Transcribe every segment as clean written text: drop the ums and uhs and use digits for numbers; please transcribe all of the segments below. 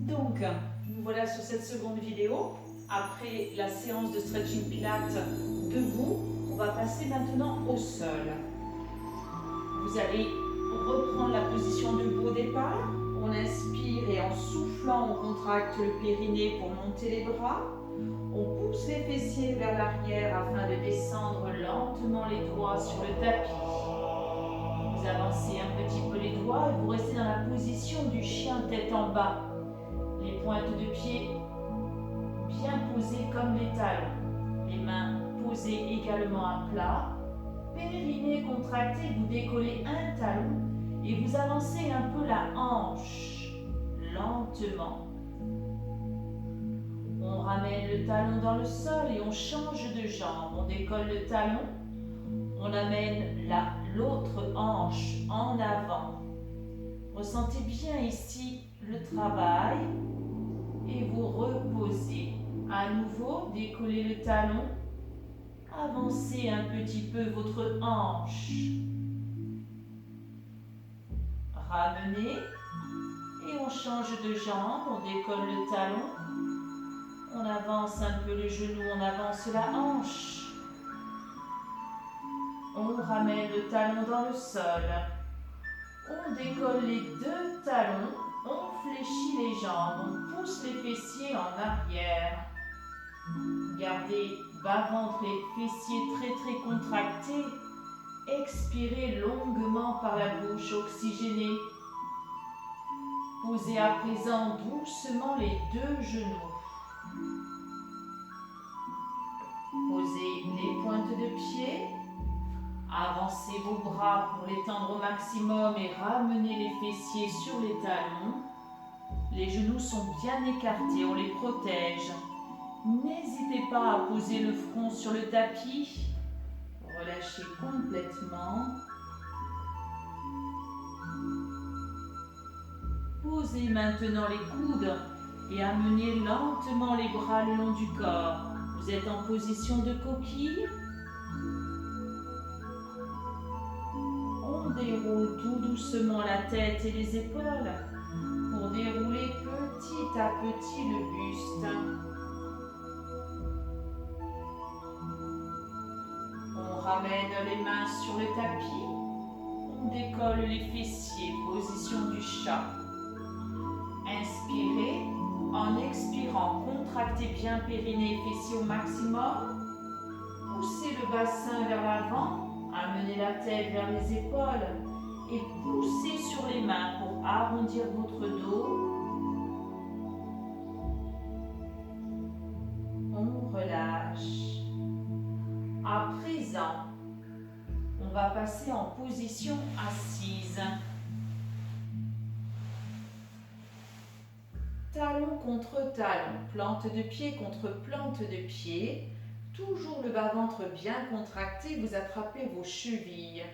Donc, nous voilà sur cette seconde vidéo. Après la séance de stretching pilates debout, on va passer maintenant au sol. Vous allez reprendre la position debout au départ. On inspire et en soufflant, on contracte le périnée pour monter les bras. On pousse les fessiers vers l'arrière afin de descendre lentement les doigts sur le tapis. Vous avancez un petit peu les doigts et vous restez dans la position du chien tête en bas. Les pointes de pied bien posées comme les talons. Les mains posées également à plat. Périnée contracté, vous décollez un talon et vous avancez un peu la hanche, lentement. On ramène le talon dans le sol et on change de jambe. On décolle le talon, on amène l'autre hanche en avant. Ressentez bien ici le travail et vous reposez. À nouveau, décollez le talon, avancez un petit peu votre hanche. Ramenez et on change de jambe, on décolle le talon, on avance un peu le genou, on avance la hanche. On ramène le talon dans le sol. On décolle les deux talons, on fléchit les jambes, on pousse les fessiers en arrière. Gardez bas-ventre et fessiers très contractés. Expirez longuement par la bouche oxygénée. Posez à présent doucement les deux genoux. Posez les pointes de pied. Avancez vos bras pour les tendre au maximum et ramenez les fessiers sur les talons. Les genoux sont bien écartés, on les protège. N'hésitez pas à poser le front sur le tapis. Relâchez complètement. Posez maintenant les coudes et amenez lentement les bras le long du corps. Vous êtes en position de coquille. On déroule tout doucement la tête et les épaules pour dérouler petit à petit le buste. On ramène les mains sur le tapis. On décolle les fessiers, position du chat. Inspirez. En expirant, contractez bien périnée et fessiers au maximum. Poussez le bassin vers l'avant. Amenez la tête vers les épaules. Et poussez sur les mains pour arrondir votre dos. On relâche. À présent, on va passer en position assise. Talon contre talon, plante de pied contre plante de pied. Toujours le bas-ventre bien contracté, vous attrapez vos chevilles.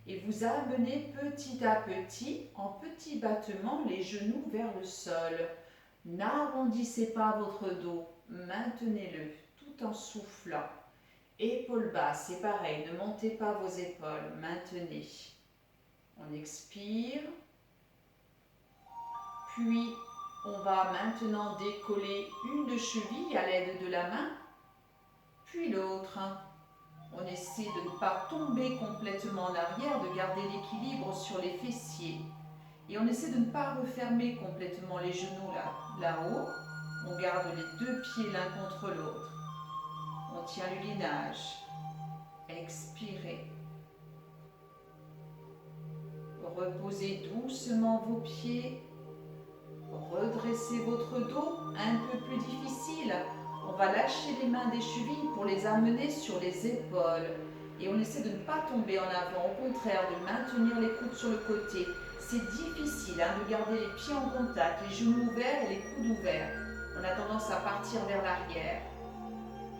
Et vous amenez petit à petit, en petits battements, les genoux vers le sol. N'arrondissez pas votre dos, maintenez-le tout en soufflant. Épaules basses, c'est pareil, ne montez pas vos épaules, maintenez. On expire. Puis, on va maintenant décoller une cheville à l'aide de la main, puis l'autre. On essaie de ne pas tomber complètement en arrière, de garder l'équilibre sur les fessiers. Et on essaie de ne pas refermer complètement les genoux là-haut. On garde les deux pieds l'un contre l'autre. On tient le gainage. Expirez. Reposez doucement vos pieds. Redressez votre dos, un peu plus difficile. On va lâcher les mains des chevilles pour les amener sur les épaules. Et on essaie de ne pas tomber en avant, au contraire, de maintenir les coudes sur le côté. C'est difficile de garder les pieds en contact, les genoux ouverts et les coudes ouverts. On a tendance à partir vers l'arrière.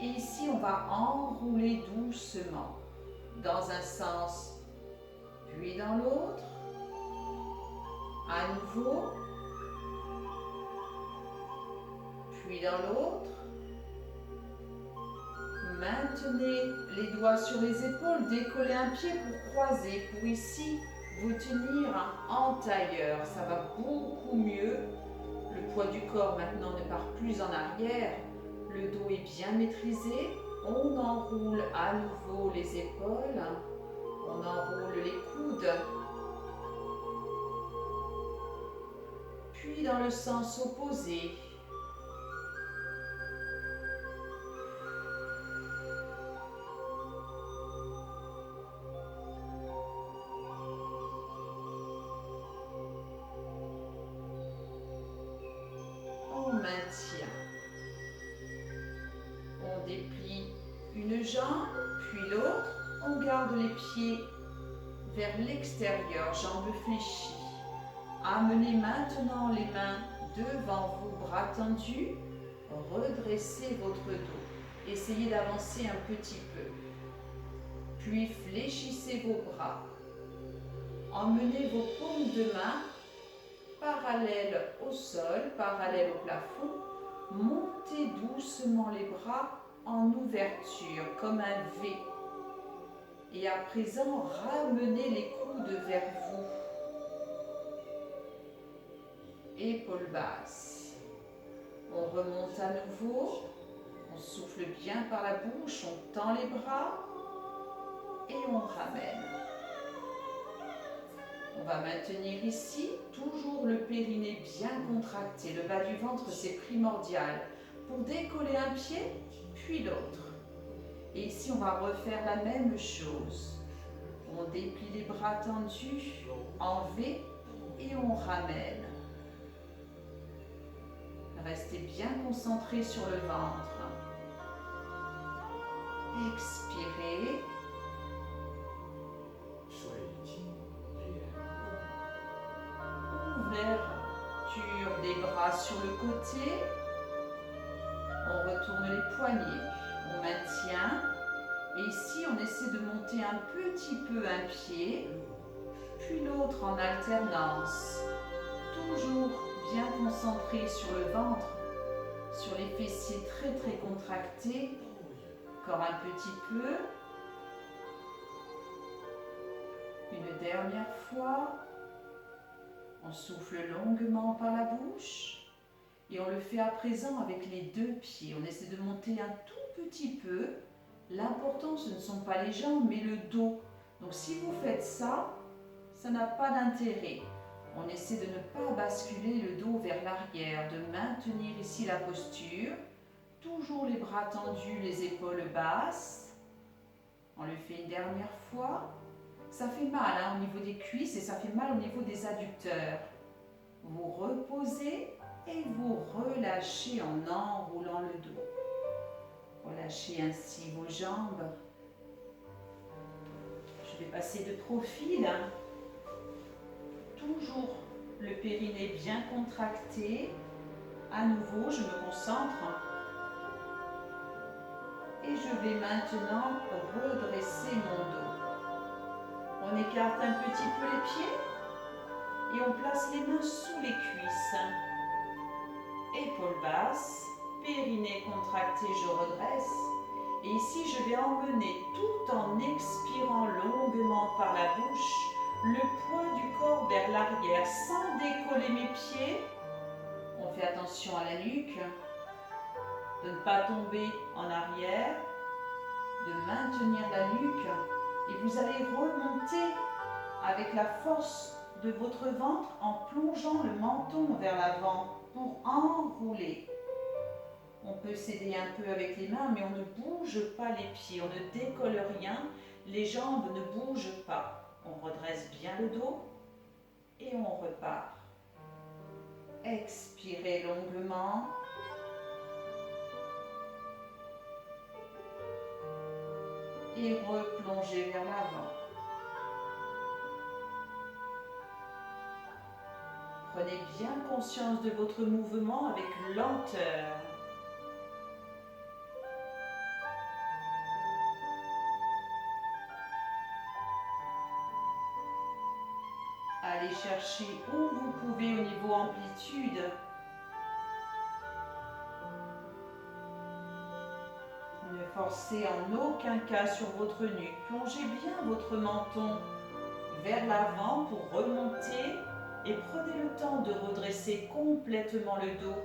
Et ici, on va enrouler doucement, dans un sens, puis dans l'autre. À nouveau. Puis dans l'autre. Maintenez les doigts sur les épaules, décollez un pied pour croiser, pour ici vous tenir en tailleur. Ça va beaucoup mieux Le poids du corps maintenant ne part plus en arrière. Le dos est bien maîtrisé. On enroule à nouveau les épaules. On enroule les coudes. Puis dans le sens opposé. On maintient. On déplie une jambe, puis l'autre. On garde les pieds vers l'extérieur, jambes fléchies. Amenez maintenant les mains devant vous, bras tendus. Redressez votre dos. Essayez d'avancer un petit peu. Puis fléchissez vos bras. Emmenez vos paumes de main parallèles au sol, parallèles au plafond. Montez doucement les bras en ouverture, comme un V. Et à présent, ramenez les coudes vers vous. Épaules basses. On remonte à nouveau. On souffle bien par la bouche, on tend les bras et on ramène. On va maintenir ici, toujours le périnée bien contracté. Le bas du ventre, c'est primordial pour décoller un pied, puis l'autre. Et ici, on va refaire la même chose. On déplie les bras tendus en V et on ramène. Restez bien concentré sur le ventre. Expirez. Ouverture des bras sur le côté. On retourne les poignets. On maintient. Et ici, on essaie de monter un petit peu un pied, puis l'autre en alternance. Toujours bien concentré sur le ventre, sur les fessiers très très contractés. Encore un petit peu. Une dernière fois. On souffle longuement par la bouche. Et on le fait à présent avec les deux pieds. On essaie de monter un tout petit peu. L'important, ce ne sont pas les jambes, mais le dos. Donc si vous faites ça, ça n'a pas d'intérêt. On essaie de ne pas basculer le dos vers l'arrière, de maintenir ici la posture. Toujours les bras tendus, les épaules basses. On le fait une dernière fois. Ça fait mal au niveau des cuisses et ça fait mal au niveau des adducteurs. Vous reposez et vous relâchez en enroulant le dos. Relâchez ainsi vos jambes. Je vais passer de profil. Toujours le périnée bien contracté. À nouveau, je me concentre. Et je vais maintenant redresser mon dos. On écarte un petit peu les pieds et on place les mains sous les cuisses. Épaules basses, périnée contracté, je redresse. Et ici, je vais emmener tout en expirant longuement par la bouche le poids du corps vers l'arrière sans décoller mes pieds. On fait attention à la nuque, de ne pas tomber en arrière, de maintenir la nuque. Et vous allez remonter avec la force de votre ventre en plongeant le menton vers l'avant pour enrouler. On peut s'aider un peu avec les mains, mais on ne bouge pas les pieds, on ne décolle rien, les jambes ne bougent pas. On redresse bien le dos et on repart. Expirez longuement. Et replongez vers l'avant. Prenez bien conscience de votre mouvement avec lenteur. Allez chercher où vous pouvez au niveau amplitude. Ne forcez en aucun cas sur votre nuque. Plongez bien votre menton vers l'avant pour remonter Et prenez le temps de redresser complètement le dos.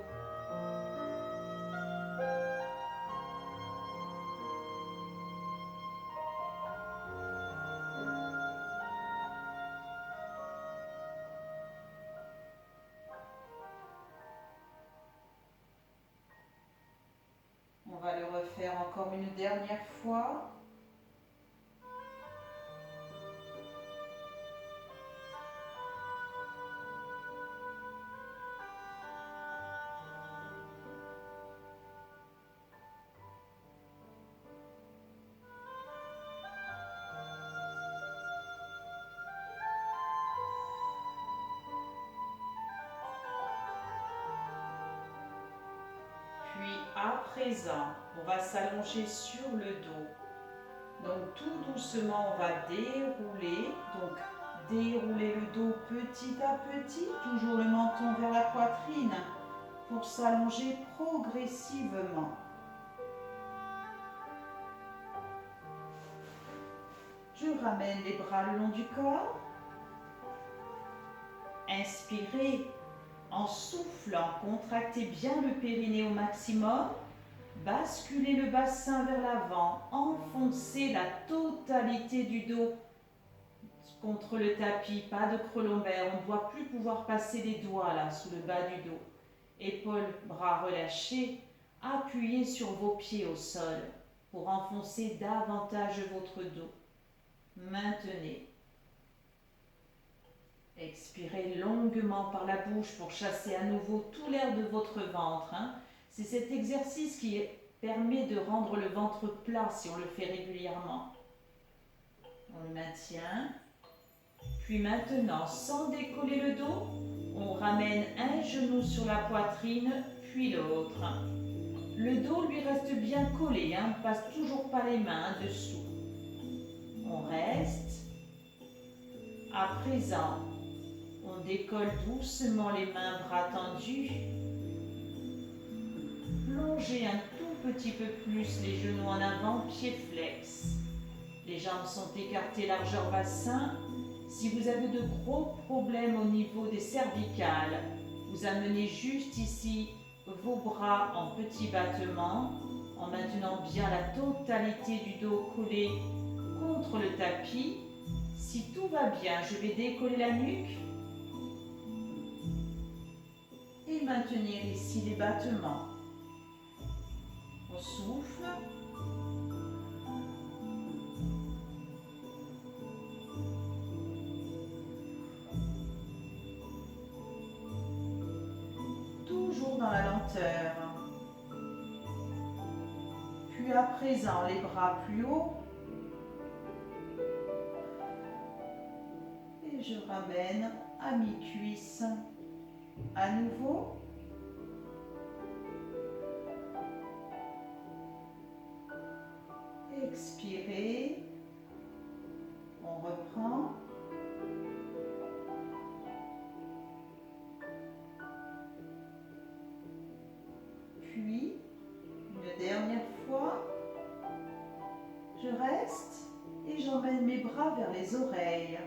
On va le refaire encore une dernière fois. Puis à présent, on va s'allonger sur le dos. Donc tout doucement, on va dérouler. Donc dérouler le dos petit à petit, toujours le menton vers la poitrine pour s'allonger progressivement. Je ramène les bras le long du corps. Inspirez. En soufflant, contractez bien le périnée au maximum. Basculez le bassin vers l'avant. Enfoncez la totalité du dos contre le tapis. Pas de creux lombaire. On ne doit plus pouvoir passer les doigts là sous le bas du dos. Épaules, bras relâchés. Appuyez sur vos pieds au sol pour enfoncer davantage votre dos. Maintenez. Expirez longuement par la bouche pour chasser à nouveau tout l'air de votre ventre. C'est cet exercice qui permet de rendre le ventre plat si on le fait régulièrement. On le maintient. Puis maintenant, sans décoller le dos, on ramène un genou sur la poitrine, puis l'autre. Le dos lui reste bien collé, on ne passe toujours pas les mains dessous. On reste. À présent, on décolle doucement les mains, bras tendus. Plongez un tout petit peu plus les genoux en avant, pieds flex. Les jambes sont écartées, largeur bassin. Si vous avez de gros problèmes au niveau des cervicales, vous amenez juste ici vos bras en petits battements, en maintenant bien la totalité du dos collé contre le tapis. Si tout va bien, je vais décoller la nuque et maintenir ici les battements. On souffle. Toujours dans la lenteur. Puis à présent, les bras plus haut. Et je ramène à mi-cuisse. À nouveau. Expirez. On reprend. Puis, une dernière fois, je reste et j'emmène mes bras vers les oreilles.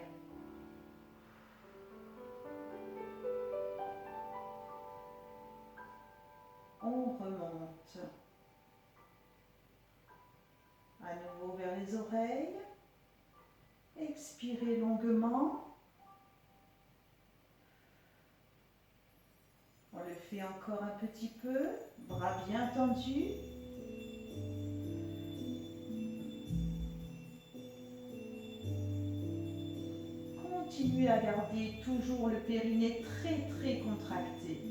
On remonte. À nouveau vers les oreilles. Expirez longuement. On le fait encore un petit peu. Bras bien tendus. Continuez à garder toujours le périnée très très contracté.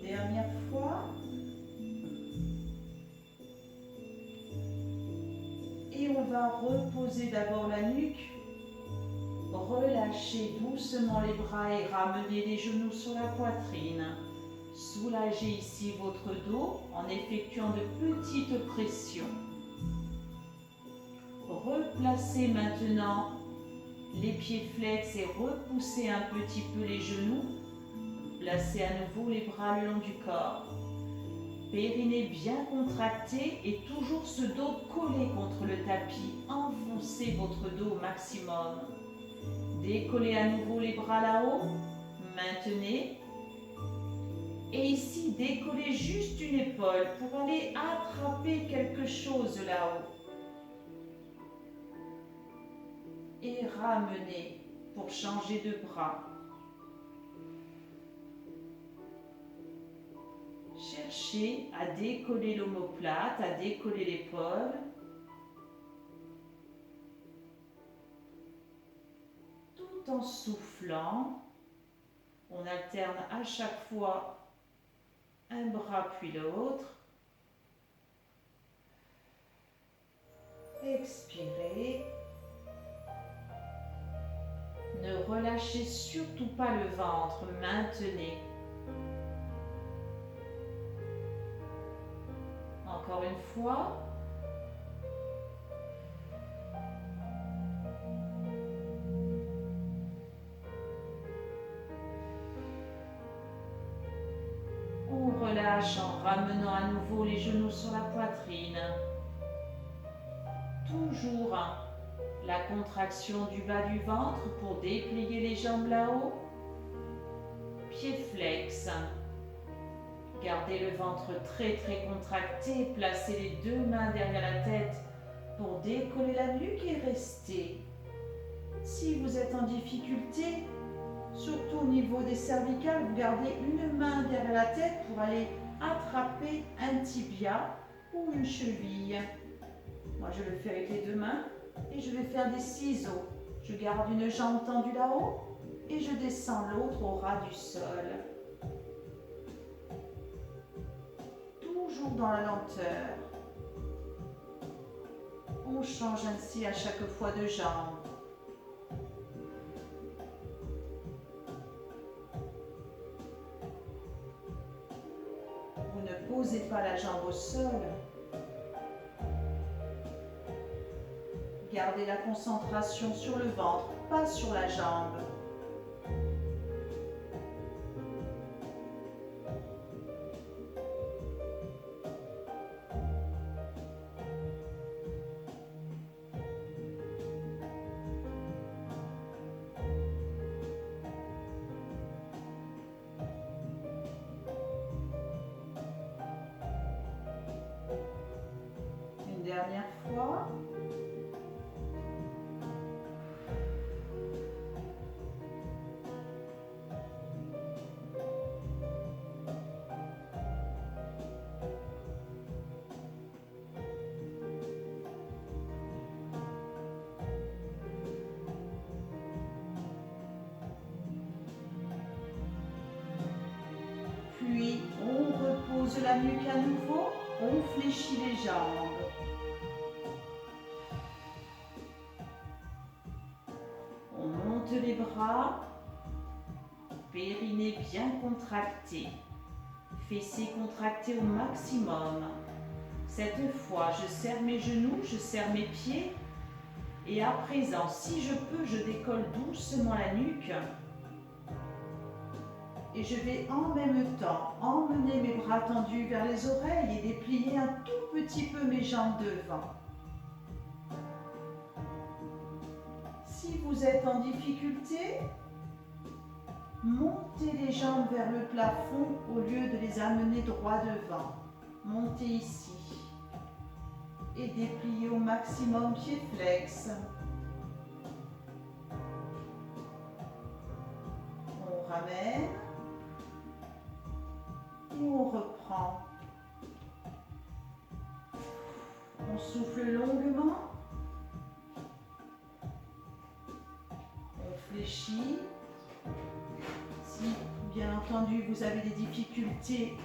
Dernière fois. Et on va reposer d'abord la nuque. Relâchez doucement les bras et ramenez les genoux sur la poitrine. Soulagez ici votre dos en effectuant de petites pressions. Replacez maintenant les pieds flex et repoussez un petit peu les genoux. Placez à nouveau les bras le long du corps. Périnée bien contracté et toujours ce dos collé contre le tapis. Enfoncez votre dos au maximum. Décollez à nouveau les bras là-haut. Maintenez. Et ici, décollez juste une épaule pour aller attraper quelque chose là-haut. Et ramenez pour changer de bras. Cherchez à décoller l'omoplate, à décoller l'épaule. Tout en soufflant, on alterne à chaque fois un bras puis l'autre. Expirez. Ne relâchez surtout pas le ventre, maintenez. Encore une fois. On relâche en ramenant à nouveau les genoux sur la poitrine. Toujours la contraction du bas du ventre pour déplier les jambes là-haut. Pieds flex. Gardez le ventre très contracté. Placez les deux mains derrière la tête pour décoller la nuque et restez. Si vous êtes en difficulté, surtout au niveau des cervicales, vous gardez une main derrière la tête pour aller attraper un tibia ou une cheville. Moi, je le fais avec les deux mains et je vais faire des ciseaux. Je garde une jambe tendue là-haut et je descends l'autre au ras du sol. Toujours dans la lenteur. On change ainsi à chaque fois de jambe. Vous ne posez pas la jambe au sol. Gardez la concentration sur le ventre, pas sur la jambe. Une dernière fois. Puis, on repose la nuque à nouveau, on fléchit les jambes. On monte les bras, périnée bien contracté, fessiers contractés au maximum. Cette fois, je serre mes genoux, je serre mes pieds. Et à présent, si je peux, je décolle doucement la nuque. Et je vais en même temps emmener mes bras tendus vers les oreilles et déplier un tout petit peu mes jambes devant. Si vous êtes en difficulté, montez les jambes vers le plafond au lieu de les amener droit devant. Montez ici. Et dépliez au maximum pieds flex. On ramène. Et on reprend. On souffle longuement. On fléchit. Si, bien entendu, vous avez des difficultés,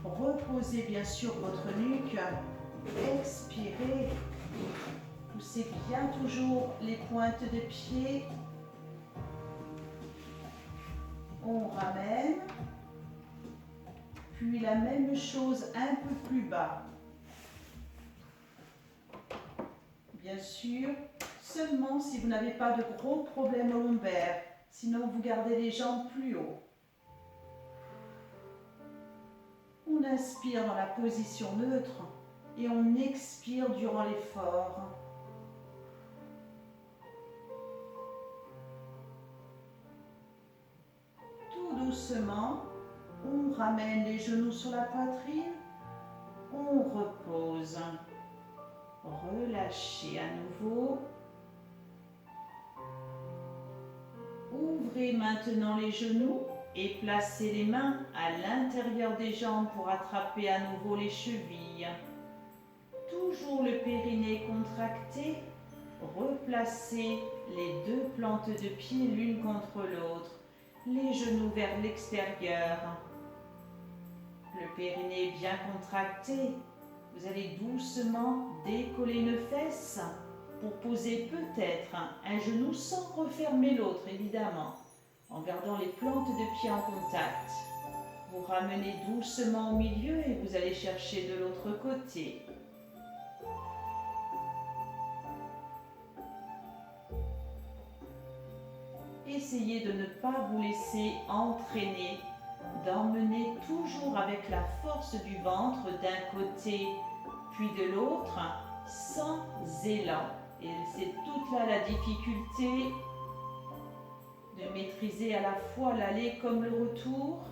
reposez bien sûr votre nuque. Expirez. Poussez bien toujours les pointes de pied. On ramène. Puis la même chose un peu plus bas. Bien sûr, seulement si vous n'avez pas de gros problèmes lombaires. Sinon, vous gardez les jambes plus haut. On On inspire dans la position neutre et on expire durant l'effort. Tout doucement, on ramène les genoux sur la poitrine, on repose. Relâchez à nouveau. Ouvrez maintenant les genoux et placez les mains à l'intérieur des jambes pour attraper à nouveau les chevilles. Toujours le périnée contracté. Replacez les deux plantes de pied l'une contre l'autre, les genoux vers l'extérieur. Le périnée bien contracté. Vous allez doucement décoller une fesse pour poser peut-être un genou sans refermer l'autre, évidemment, en gardant les plantes de pied en contact. Vous ramenez doucement au milieu et vous allez chercher de l'autre côté. Essayez de ne pas vous laisser entraîner, d'emmener toujours avec la force du ventre d'un côté puis de l'autre, sans élan. Et c'est toute là la difficulté de maîtriser à la fois l'aller comme le retour.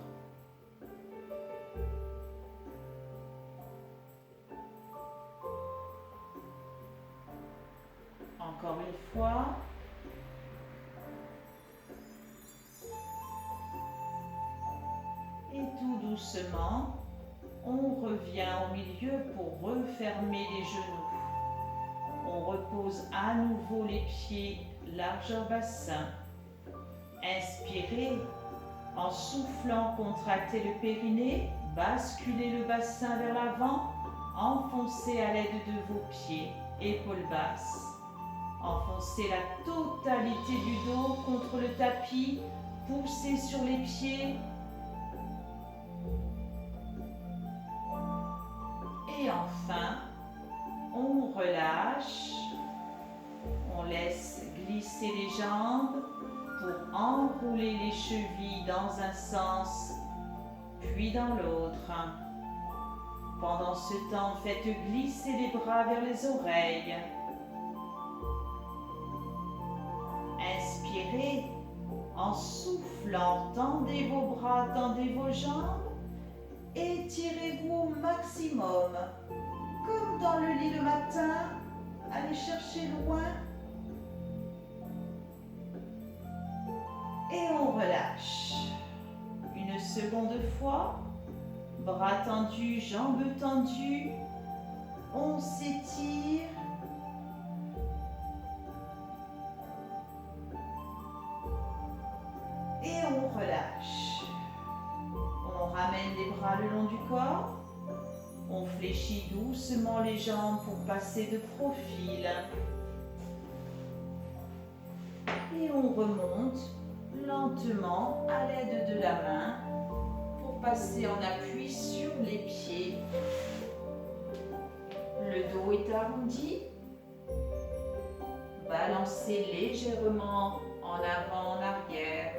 Encore une fois. Et tout doucement, on revient au milieu pour refermer les genoux. On repose à nouveau les pieds largeur bassin. Inspirez en soufflant, contractez le périnée, basculez le bassin vers l'avant, enfoncez à l'aide de vos pieds, épaules basses. Enfoncez la totalité du dos contre le tapis, poussez sur les pieds. Et enfin, on relâche, on laisse glisser les jambes pour enrouler les chevilles dans un sens, puis dans l'autre. Pendant ce temps, faites glisser les bras vers les oreilles. Inspirez en soufflant, tendez vos bras, tendez vos jambes. Étirez-vous au maximum, comme dans le lit le matin, allez chercher loin. Et on relâche. Une seconde fois, bras tendus, jambes tendues, on s'étire. Et on relâche. On ramène les bras le long du corps. On fléchit doucement les jambes pour passer de profil. Et on remonte lentement à l'aide de la main pour passer en appui sur les pieds. Le dos est arrondi. Balancez légèrement en avant, en arrière.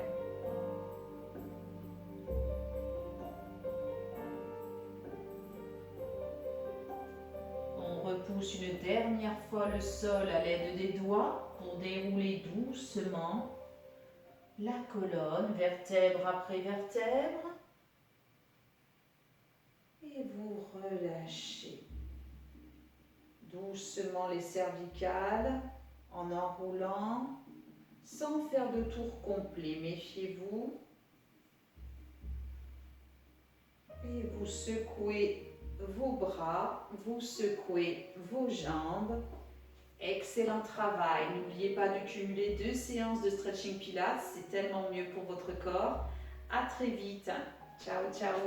Repousse une dernière fois le sol à l'aide des doigts pour dérouler doucement la colonne, vertèbre après vertèbre. Et vous relâchez doucement les cervicales en enroulant, sans faire de tour complet. Méfiez-vous. Et vous secouez vos bras, vous secouez vos jambes. Excellent travail. N'oubliez pas de cumuler 2 séances de stretching pilates. C'est tellement mieux pour votre corps. À très vite. Ciao, ciao.